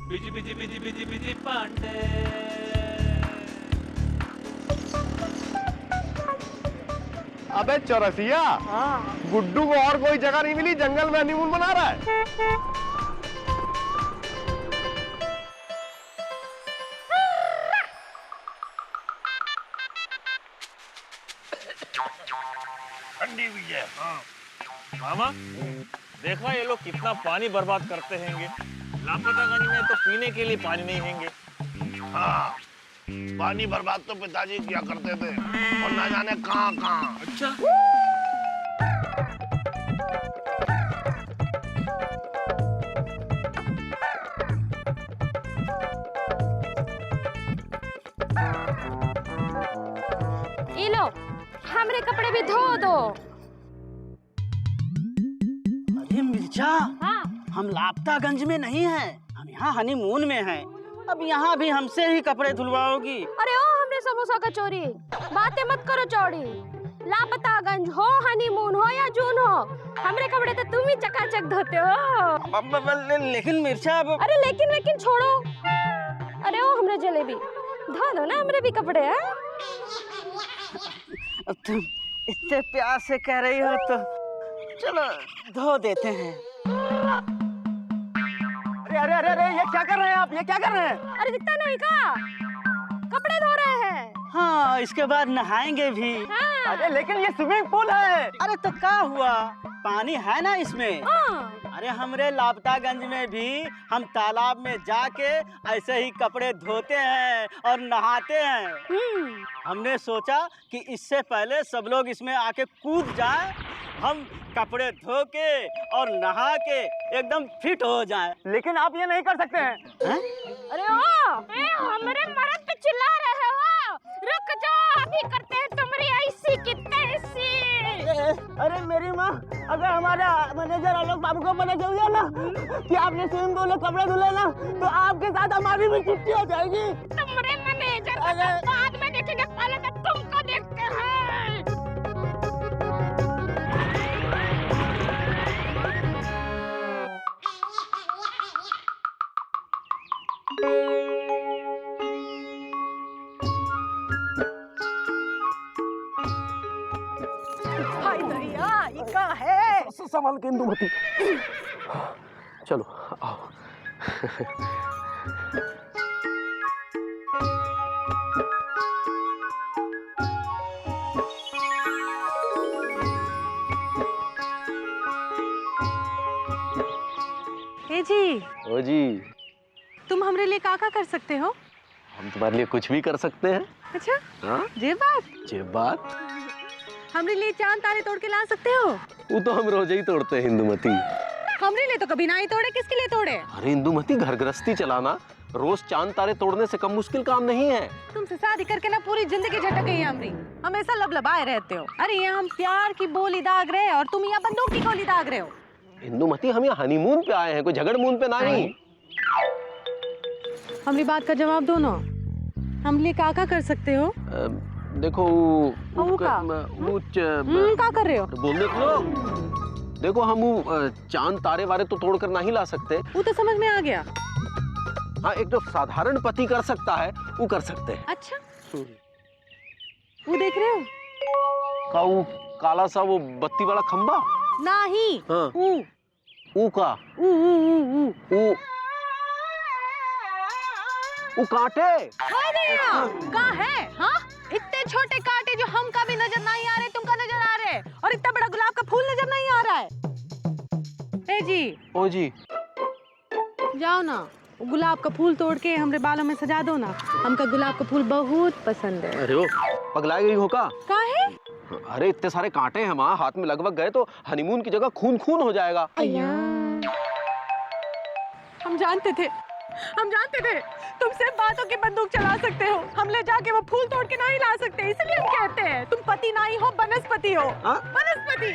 Busy busy busy busy busy Pandey. अबे चौरसिया, गुड्डू को और कोई जगह नहीं मिली, जंगल में हनीमून मना रहा है। ठंडी भी है। हाँ मामा, देखा ये लोग कितना पानी बर्बाद करते हैंगे। लापतागंज में तो पीने के लिए पानी नहीं हैंगे। हाँ, पानी बर्बाद तो पिताजी किया करते थे और ना जाने कहाँ कहाँ। अच्छा, ये लो, हमरे कपड़े भी धो दो। अरे मिर्चा, हाँ, हम लापतागंज में नहीं हैं, हम यहाँ हनीमून में हैं। अब यहाँ भी हमसे ही कपड़े धुलवाओगी? अरे ओ हमरे समोसा कचौरी, बातें मत करो चौड़ी। लापतागंज हो, हनीमून हो या जून हो, हमरे कपड़े तो तुम ही चकाचक धोते हो। लेकिन मिर्चा अरे लेकिन छोड़ो। अरे ओ हमरे जलेबी, धो दो ना हमरे भी कपड़े। हैं? तुम इतने प्यार से कह रही हो तो चलो धो देते हैं। अरे अरे अरे ये क्या कर रहे हैं आप? ये क्या कर रहे हैं? अरे दिखता नहीं का? कपड़े धो रहे हैं। हाँ, इसके बाद नहाएंगे भी। हाँ। अरे लेकिन ये स्विमिंग पूल है। अरे तो क्या हुआ, पानी है ना इसमें। हाँ। अरे हमरे लापतागंज में भी हम तालाब में जाके ऐसे ही कपड़े धोते हैं और नहाते हैं। हमने सोचा कि इससे पहले सब लोग इसमें आके कूद जाएं, हम कपड़े धो के और नहा के एकदम फिट हो जाएं। लेकिन आप ये नहीं कर सकते हैं। अरे ओ, हमरे मर्द पे चिल्ला रहे हो? रुक जाओ, अभी करते हैं तुम्हारी ऐसी की तैसी। अरे मेरी माँ, अगर हमारा मैनेजर आलोक बाबू को पता चल गया ना कि आपने स्विमिंग पूल में कपड़े धुले ना, तो आपके साथ हमारी भी छुट्टी हो जाएगी। तुम्हारे मैनेजर को तो बाद में देखेंगे, पहले तो तुमको देखते हैं। भाई दरिया, ये क्या है? संभाल के इंदुमती। चलो आओ। ए जी, ओ जी, तुम हमरे लिए का कर सकते हो? हम तुम्हारे लिए कुछ भी कर सकते हैं। अच्छा, हाँ, ये बात हमरे लिए चांद तारे तोड़ के ला सकते हो? वो तो हम रोज ही तोड़ते हैं इंदुमती। हमरे लिए तो कभी ना ही तोड़े, किसके लिए तोड़े? अरे इंदुमती, घर गृहस्थी चलाना रोज चांद तारे तोड़ने से कम मुश्किल काम नहीं है। तुमसे शादी करके ना पूरी जिंदगी झटक गई हमरी, हमेशा लबलबाए रहते हो। अरे यहाँ हम प्यार की बोली दाग रहे हैं और तुम यहाँ बंदूक की गोली दाग रहे हो। इंदुमती, हम यहाँ हनीमून पे आए हैं, कोई झगड़मून पे नहीं। हमारी बात का जवाब दो ना, हम लिए का कर सकते हो? देखो वो का? का कर रहे हो? बोलने को देखो, हम चांद तारे वारे तो तोड़ कर नहीं ला सकते। वो तो समझ में आ गया। हाँ, एक तो साधारण पति कर सकता है, वो कर सकते हैं। अच्छा, वो देख रहे हो? का वो काला सा वो बत्ती वाला खंबा? नहीं। हाँ। ऊ का? वो कांटे? कहाँ है? हाँ, इतने छोटे कांटे जो हमका भी नजर नहीं आ रहे, तुमका नजर आ रहे, और इतना बड़ा गुलाब का फूल नजर नहीं आ रहा है। ए जी, ओ जी, जाओ ना, वो गुलाब का फूल तोड़ के हमरे बालों में सजा दो ना, हमका गुलाब का फूल बहुत पसंद है। अरे ओ, पगला गई हो का? काहे? अरे इतने सारे कांटे हैं वहाँ, हाथ में लगभग गए तो हनीमून की जगह खून खून हो जाएगा। हम जानते थे तुम सिर्फ बातों की बंदूक चला सकते हो, हम ले जाके वो फूल तोड़ के नहीं ला सकते, इसलिए हम कहते हैं तुम पति नहीं हो, वनस्पति हो। वनस्पति।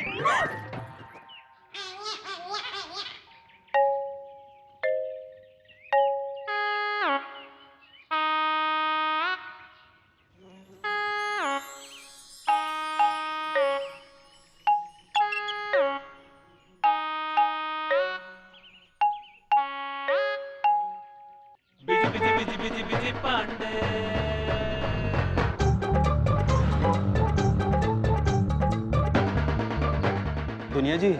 बिधि पांडे। दुनिया जी,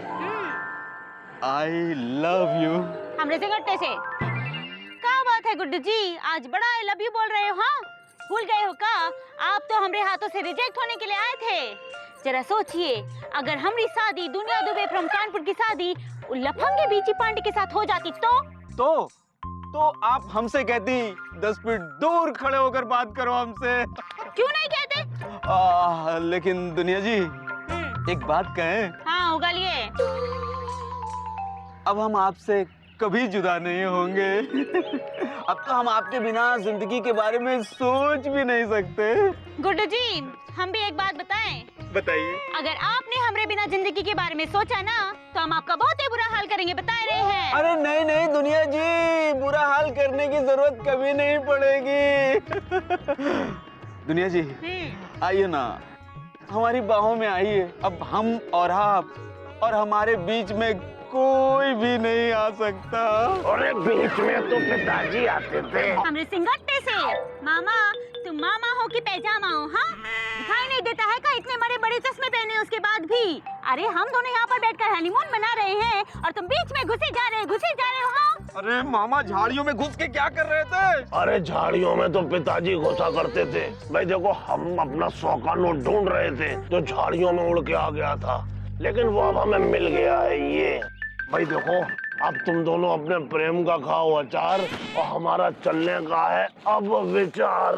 आई लव यू। हमरे से गट्टे से क्या बात है गुड्डू जी, आज बड़ा आई लव यू बोल रहे हो? हाँ, भूल गए हो का? आप तो हमरे हाथों से रिजेक्ट होने के लिए आए थे। जरा सोचिए, अगर हमारी शादी दुनिया दुबे फ्रॉम कानपुर की शादी लफंगे बीची पांडे के साथ हो जाती तो आप हमसे कहती 10 फीट दूर खड़े होकर बात करो हमसे। क्यों नहीं कहते? लेकिन दुनिया जी, एक बात कहें? हाँ, उगालिए। अब हम आपसे कभी जुदा नहीं होंगे। अब तो हम आपके बिना जिंदगी के बारे में सोच भी नहीं सकते। गुड्डू जी, हम भी एक बात बताएं। बताइए। अगर आपने हमरे बिना जिंदगी के बारे में सोचा ना, तो हम आपका बहुत ही बुरा हाल करेंगे, बता रहे हैं। अरे नहीं नहीं दुनिया जी, बुरा हाल करने की जरूरत कभी नहीं पड़ेगी। दुनिया जी, आइए ना, हमारी बाहों में आइए। अब हम और आप और हमारे बीच में कोई भी नहीं आ सकता। अरे बीच में तो पिताजी आते थे। हमरे सिंगट्टे से। मामा, तुम मामा हो कि पैजामा हो? हाँ, दिखाई नहीं देता है का इतने बड़े बड़े चश्मे पहने उसके बाद भी? अरे हम दोनों यहाँ पर बैठकर हनीमून मना रहे हैं और तुम बीच में घुसे जा रहे हो। हाँ? अरे मामा, झाड़ियों में घुस के क्या कर रहे थे? अरे झाड़ियों में तो पिताजी घुसा करते थे। भाई देखो, हम अपना 100 का नोट ढूंढ रहे थे जो झाड़ियों में उड़ के आ गया था, लेकिन वो अब हमें मिल गया है। ये भाई देखो, अब तुम दोनों अपने प्रेम का खाओ अचार और हमारा चलने का है अब विचार।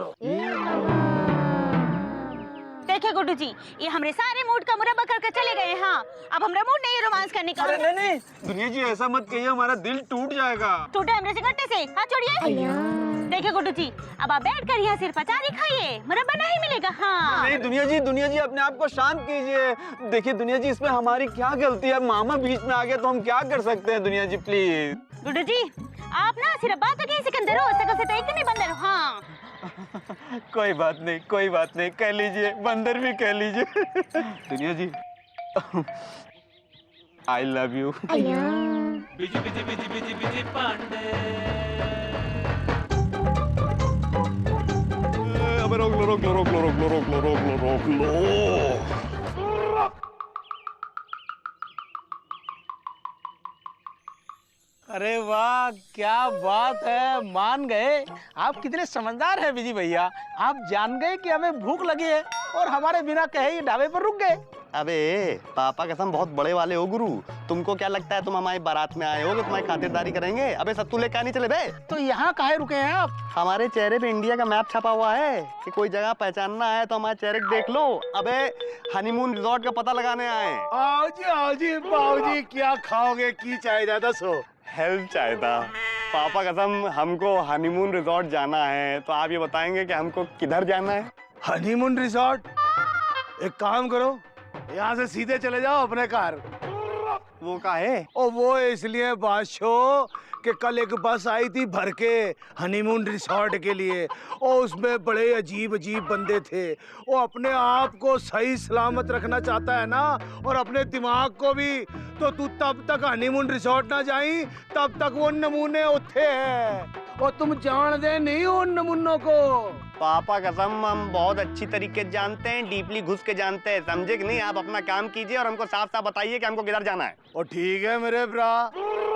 देखिए गुड्डू जी, ये हमरे सारे मूड का मुरब्बा करके चले गए। हाँ, अब हमारा मूड नहीं है रोमांस करने का। अरे नहीं, दुनिया जी ऐसा मत कहिए, हमारा दिल टूट जाएगा। टूटे हमरे सिंगट्टे से? हाथ छोड़िए। देखिए गुड्डू जी, अब आप बैठ कर यहाँ सिर्फ अचार ही खाइए, मुरब्बा नहीं मिलेगा। हाँ नहीं दुनिया जी अपने आप को शांत कीजिए। देखिए दुनिया जी, इसमें हमारी क्या गलती है? मामा बीच में आ गए तो हम क्या कर सकते हैं? दुनिया जी प्लीज। गुड्डू जी, आप ना सिर्फ बातों के सिकंदर हो, सकल से तो एकदम ही बंदर हो। हाँ कोई बात नहीं, कह लीजिए, बंदर भी कह लीजिए। दुनिया जी, आई लव यू। बिधि बिधि बिधि बिधि बिधि पांडे। अबे रोक लो। अरे वाह, क्या बात है, मान गए। आप कितने समझदार हैं विजय भैया। आप जान गए कि हमें भूख लगी है और हमारे बिना कहे ही ढाबे पर रुक गए। अबे पापा कसम बहुत बड़े वाले हो गुरु। तुमको क्या लगता है तुम हमारी बारात में आए हो कि तुम्हारी खातिरदारी करेंगे? अबे सत्तू लेकर नहीं चले बे। तो यहाँ काहे रुके हैं आप? हमारे चेहरे पे इंडिया का मैप छपा हुआ है कि कोई जगह पहचानना है तो हमारे चेहरे को देख लो। अबे हनीमून रिजॉर्ट का पता लगाने आए। आओ जी बाबूजी, क्या खाओगे? की चाहिए दसो। हेल्प चाहता था पापा कसम, हमको हनीमून रिजॉर्ट जाना है, तो आप ये बताएंगे कि हमको किधर जाना है? Honeymoon resort? एक काम करो, यहाँ से सीधे चले जाओ अपने घर। वो का है? ओ वो इसलिए बादशाह कि कल एक बस आई थी भर के हनीमून रिसोर्ट के लिए, और उसमें बड़े अजीब अजीब बंदे थे। वो अपने आप को सही सलामत रखना चाहता है ना, और अपने दिमाग को भी, तो तू तब तक हनीमून रिसोर्ट ना जाई तब तक वो नमूने उठे हैं, और तुम जान दे नहीं उन नमूनों को। पापा कसम हम बहुत अच्छी तरीके से जानते हैं, डीपली घुस के जानते हैं, समझे कि नहीं? आप अपना काम कीजिए और हमको साफ साफ बताइए कि हमको किधर जाना है। और ठीक है मेरे भरा,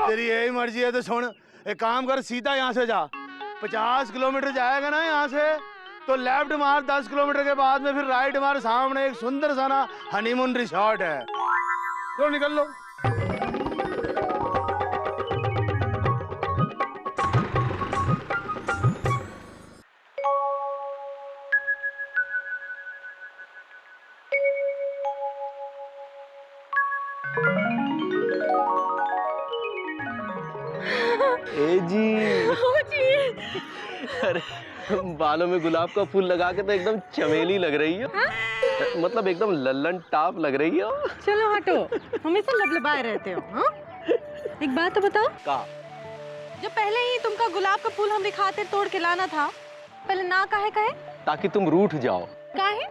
तेरी यही मर्जी है तो सुन, एक काम कर, सीधा यहाँ से जा। 50 किलोमीटर जाएगा ना यहाँ से, तो लेफ्ट मार, 10 किलोमीटर के बाद में फिर राइट मार, सामने एक सुंदर सा ना हनीमून रिसोर्ट है, तो निकल लो। ए जी, अरे बालों में गुलाब का फूल लगा के तो एकदम चमेली लग रही हो। मतलब एकदम लल्लन टाप लग रही हो। चलो हटो, हमेशा लबलबाए रहते हो। हाँ, एक बात तो बताओ, का जो पहले ही तुमका गुलाब का फूल हमरे खातिर तोड़ के लाना था, पहले ना काहे कहे? ताकि तुम रूठ जाओ। काहे?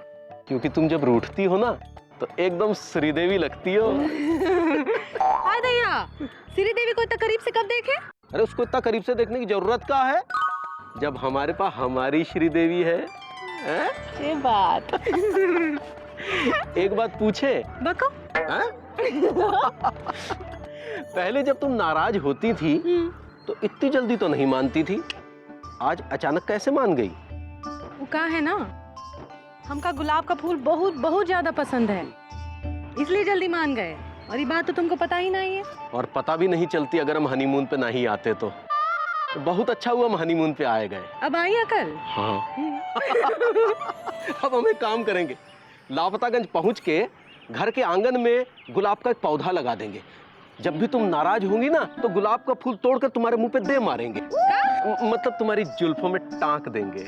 क्योंकि तुम जब रूठती हो ना तो एकदम श्रीदेवी लगती हो। हाय दैया, श्रीदेवी को इतना करीब से कब देखे? अरे उसको इतना करीब से देखने की जरूरत क्या है? जब हमारे पास हमारी श्रीदेवी है, हैं? ये बात। एक बात पूछे? बको। हैं? पहले जब तुम नाराज होती थी तो इतनी जल्दी तो नहीं मानती थी, आज अचानक कैसे मान गई? वो कहा है ना, हमका गुलाब का फूल बहुत बहुत ज्यादा पसंद है, इसलिए जल्दी मान गए। और ये बात तो तुमको पता ही नहीं है। और पता भी नहीं चलती अगर हम हनीमून पे नहीं आते तो। बहुत अच्छा हुआ हम हनीमून पे आए गए। अब आई अकल। हाँ। अब हम एक काम करेंगे, लापतागंज पहुंच के घर के आंगन में गुलाब का एक पौधा लगा देंगे। जब भी तुम नाराज होंगी ना तो गुलाब का फूल तोड़कर तुम्हारे मुंह पे दे मारेंगे। मतलब तुम्हारी जुल्फों में टांक देंगे।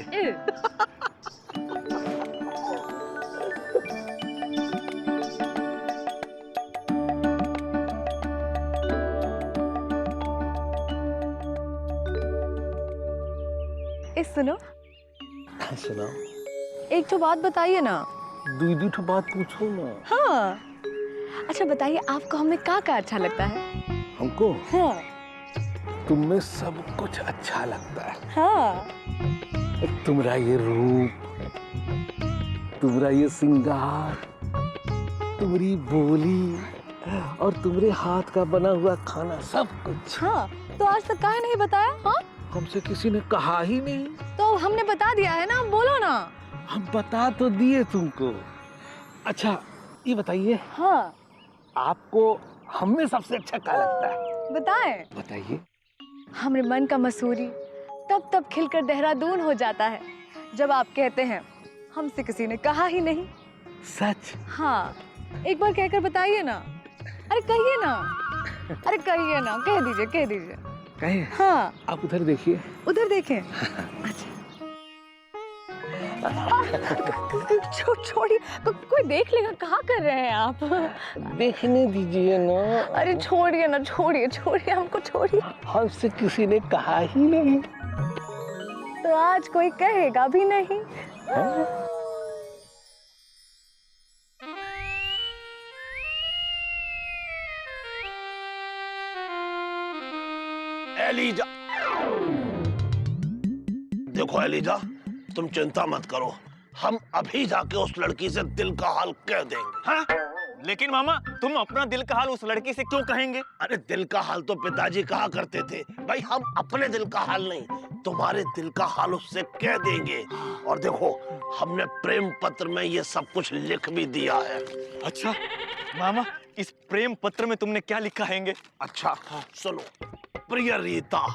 सुनो सुना। एक तो बात बताइए ना। दीदी तो बात पूछो ना। हाँ अच्छा बताइए, आपको हमें क्या अच्छा लगता है? हमको हाँ तुम में सब कुछ अच्छा लगता है। हाँ तुम्हारा ये रूप, तुम्हारा ये श्रृंगार, तुम्हारी बोली और तुम्हारे हाथ का बना हुआ खाना, सब कुछ। हाँ तो आज तक काहे नहीं बताया? हाँ हमसे किसी ने कहा ही नहीं। तो हमने बता दिया है ना, बोलो ना। हम बता तो दिए तुमको। अच्छा ये बताइए, हाँ आपको हमें सबसे अच्छा क्या लगता है? बताएं। बताइए। हमारे मन का मसूरी तब खिलकर देहरादून हो जाता है जब आप कहते हैं हमसे किसी ने कहा ही नहीं। सच? हाँ एक बार कहकर बताइए ना। अरे कहिए ना, अरे कहिए ना, कह दीजिए। कहे? हाँ आप उधर देखिए। उधर देखें। अच्छा छोड़िए, कोई देख लेगा। कहाँ कर रहे हैं आप? देखने दीजिए ना। अरे छोड़िए ना, छोड़िए हमको छोड़िए। हमसे किसी ने कहा ही नहीं। तो आज कोई कहेगा भी नहीं। एलिजा, देखो एलिजा, तुम चिंता मत करो, हम अभी जाके उस लड़की से दिल का हाल कह देंगे। हाँ? लेकिन मामा तुम अपना दिल का हाल उस लड़की से क्यों कहेंगे? अरे दिल का हाल तो पिताजी कहा करते थे भाई, हम अपने दिल का हाल नहीं, तुम्हारे दिल का हाल उससे कह देंगे। और देखो हमने प्रेम पत्र में ये सब कुछ लिख भी दिया है। अच्छा मामा, इस प्रेम पत्र में तुमने क्या लिखा है? अच्छा सुनो, प्रिय रीता,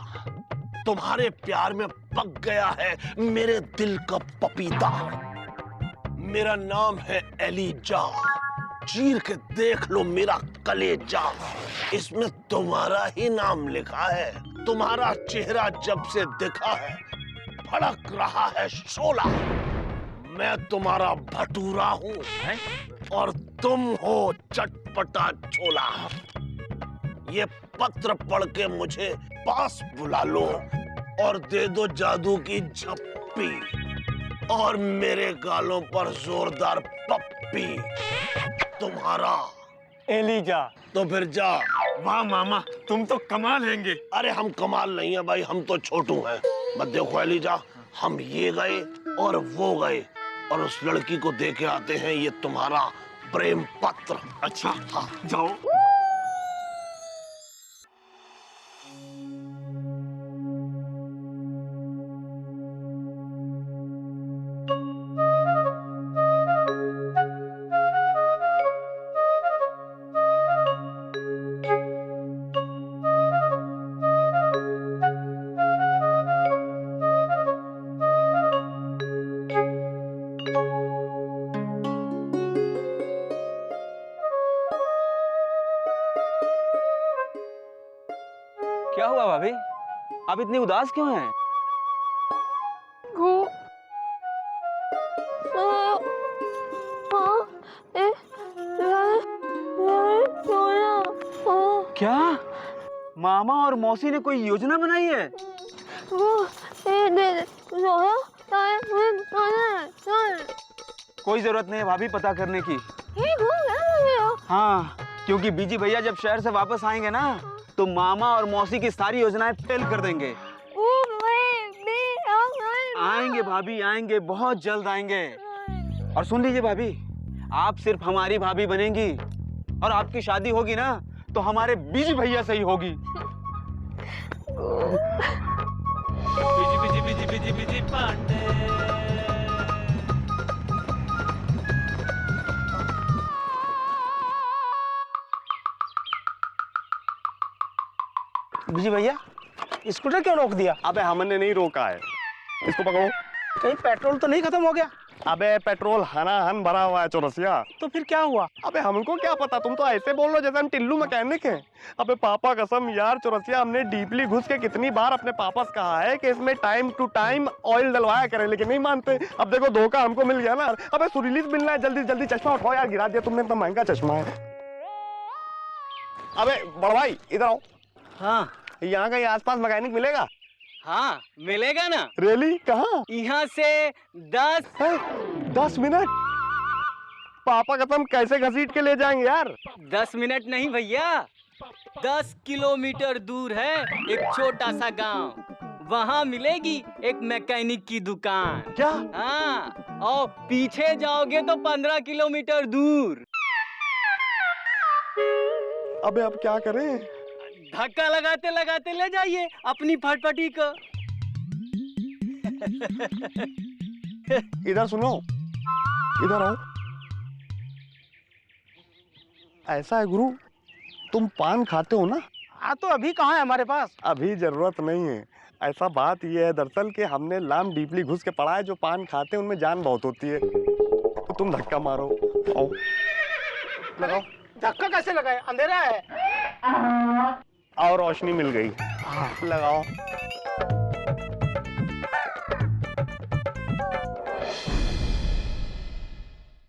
तुम्हारे प्यार में पक गया है मेरे दिल का पपीता। मेरा नाम है एलिजा, चीर के देख लो मेरा कलेजा, इसमें तुम्हारा ही नाम लिखा है। तुम्हारा चेहरा जब से दिखा है भड़क रहा है शोला। मैं तुम्हारा भटूरा हूँ और तुम हो चटपटा छोला। ये पत्र पढ़ के मुझे पास बुला लो और दे दो जादू की झप्पी और मेरे गालों पर जोरदार पप्पी। तुम्हारा एलिजा। तो फिर जा। वाह मामा, तुम तो कमाल हैंगे। अरे हम कमाल नहीं है भाई, हम तो छोटू हैं। मत देखो एलिजा, हम ये गए और वो गए और उस लड़की को दे के आते हैं ये तुम्हारा प्रेम पत्र। अच्छा हाँ जाओ। क्या हुआ भाभी, आप इतनी उदास क्यों हैं? क्या मामा और मौसी ने कोई योजना बनाई है? कोई जरूरत नहीं है भाभी पता करने की। हाँ, क्योंकि बीजी भैया जब शहर से वापस आएंगे ना तो मामा और मौसी की सारी योजनाएं फेल कर देंगे। आएंगे भाभी, आएंगे, बहुत जल्द आएंगे। और सुन लीजिए भाभी, आप सिर्फ हमारी भाभी बनेंगी और आपकी शादी होगी ना तो हमारे बीजी भैया से ही होगी। Busy busy busy busy busy Pandey. Busy भैया, स्कूटर क्यों रोक दिया? अबे हमने नहीं रोका है, इसको पकड़ो। कहीं पेट्रोल तो नहीं खत्म हो गया? अबे पेट्रोल हनाहन भरा हुआ है चौरसिया। तो फिर क्या हुआ? अबे हमको क्या पता, तुम तो ऐसे बोल रहे हो जैसे हम टिल्लू मैकेनिक हैं। अबे पापा कसम यार चौरसिया, हमने डीपली घुस के कितनी बार अपने पापा से कहा है कि इसमें टाइम टू टाइम ऑयल डलवाया करें, लेकिन नहीं मानते। अब देखो धोखा हमको मिल गया ना। अबे सुरीलीस मिलना है, जल्दी जल्दी चश्मा उठाओ यार, गिरा दिया तुमने, इतना महंगा चश्मा है। अबे बड़ भाई इधर आओ। हाँ यहाँ कहीं आसपास मैकेनिक मिलेगा? हाँ मिलेगा ना। रियली? कहाँ? यहाँ से 10 मिनट? पापा कसम कैसे घसीट के ले जाएंगे यार? 10 मिनट नहीं भैया, 10 किलोमीटर दूर है एक छोटा सा गांव, वहाँ मिलेगी एक मैकेनिक की दुकान। क्या? हाँ, और पीछे जाओगे तो 15 किलोमीटर दूर। अबे अब क्या करें? धक्का लगाते लगाते ले जाइए अपनी फटफटी को। इधर सुनो, इधर आओ। ऐसा है गुरु, तुम पान खाते हो ना? हाँ तो अभी कहाँ है हमारे पास? अभी जरूरत नहीं है। ऐसा बात ये है दरअसल कि हमने लाम डीपली घुस के पढ़ा है, जो पान खाते हैं उनमें जान बहुत होती है। तो तुम धक्का मारो, आओ लगाओ। धक्का कैसे लगाए? अंधेरा है। और रोशनी मिल गई, लगाओ।